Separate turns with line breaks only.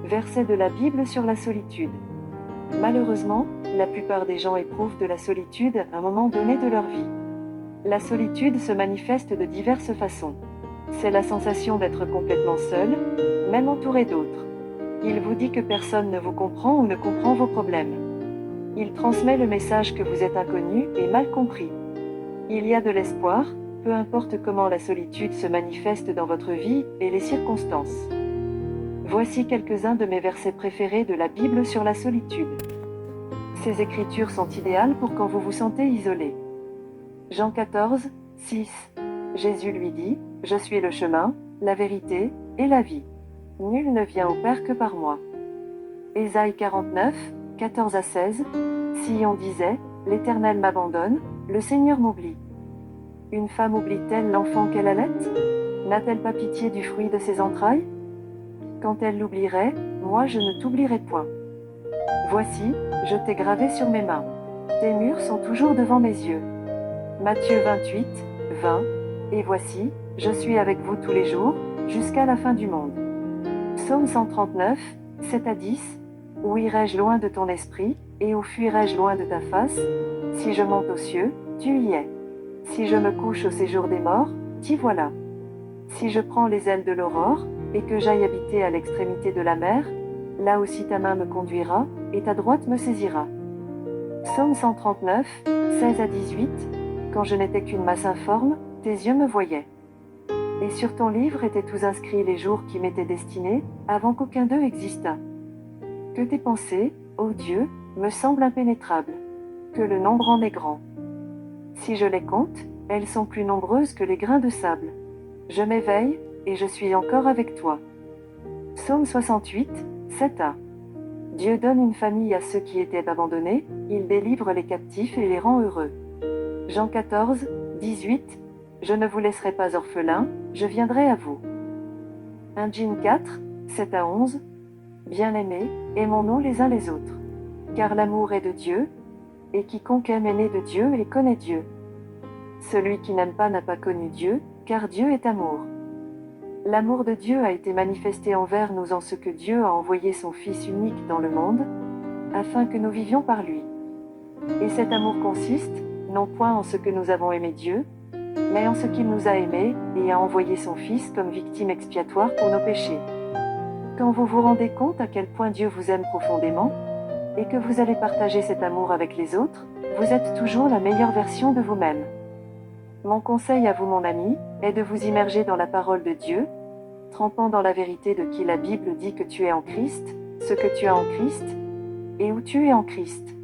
Verset de la Bible sur la solitude. Malheureusement, la plupart des gens éprouvent de la solitude à un moment donné de leur vie. La solitude se manifeste de diverses façons. C'est la sensation d'être complètement seul, même entouré d'autres. Il vous dit que personne ne vous comprend ou ne comprend vos problèmes. Il transmet le message que vous êtes inconnu et mal compris. Il y a de l'espoir, peu importe comment la solitude se manifeste dans votre vie et les circonstances. Voici quelques-uns de mes versets préférés de la Bible sur la solitude. Ces écritures sont idéales pour quand vous vous sentez isolé. Jean 14, 6. Jésus lui dit, « Je suis le chemin, la vérité et la vie. Nul ne vient au Père que par moi. » Ésaïe 49, 14 à 16. Si on disait, « L'Éternel m'abandonne, le Seigneur m'oublie. » Une femme oublie-t-elle l'enfant qu'elle allait? N'a-t-elle pas pitié du fruit de ses entrailles? Quand elle l'oublierait, moi je ne t'oublierai point. Voici, je t'ai gravé sur mes mains. Tes murs sont toujours devant mes yeux. Matthieu 28, 20. Et voici, je suis avec vous tous les jours, jusqu'à la fin du monde. Psaume 139, 7 à 10. Où irai-je loin de ton esprit, et où fuirai-je loin de ta face? Si je monte aux cieux, tu y es. Si je me couche au séjour des morts, t'y voilà. Si je prends les ailes de l'aurore, et que j'aille habiter à l'extrémité de la mer, là aussi ta main me conduira, et ta droite me saisira. Psaume 139, 16 à 18. Quand je n'étais qu'une masse informe, tes yeux me voyaient. Et sur ton livre étaient tous inscrits les jours qui m'étaient destinés, avant qu'aucun d'eux existât. Que tes pensées, ô Dieu, me semblent impénétrables. Que le nombre en est grand. Si je les compte, elles sont plus nombreuses que les grains de sable. Je m'éveille, et je suis encore avec toi. Psaume 68, 7a. Dieu donne une famille à ceux qui étaient abandonnés, il délivre les captifs et les rend heureux. Jean 14, 18. Je ne vous laisserai pas orphelins, je viendrai à vous. 1 Jean 4, 7 à 11. Bien-aimés, aimons-nous les uns les autres. Car l'amour est de Dieu, et quiconque aime est né de Dieu et connaît Dieu. Celui qui n'aime pas n'a pas connu Dieu, car Dieu est amour. L'amour de Dieu a été manifesté envers nous en ce que Dieu a envoyé son Fils unique dans le monde, afin que nous vivions par lui. Et cet amour consiste, non point en ce que nous avons aimé Dieu, mais en ce qu'il nous a aimés et a envoyé son Fils comme victime expiatoire pour nos péchés. Quand vous vous rendez compte à quel point Dieu vous aime profondément, et que vous allez partager cet amour avec les autres, vous êtes toujours la meilleure version de vous-même. Mon conseil à vous, mon ami, est de vous immerger dans la parole de Dieu, trempant dans la vérité de qui la Bible dit que tu es en Christ, ce que tu as en Christ, et où tu es en Christ.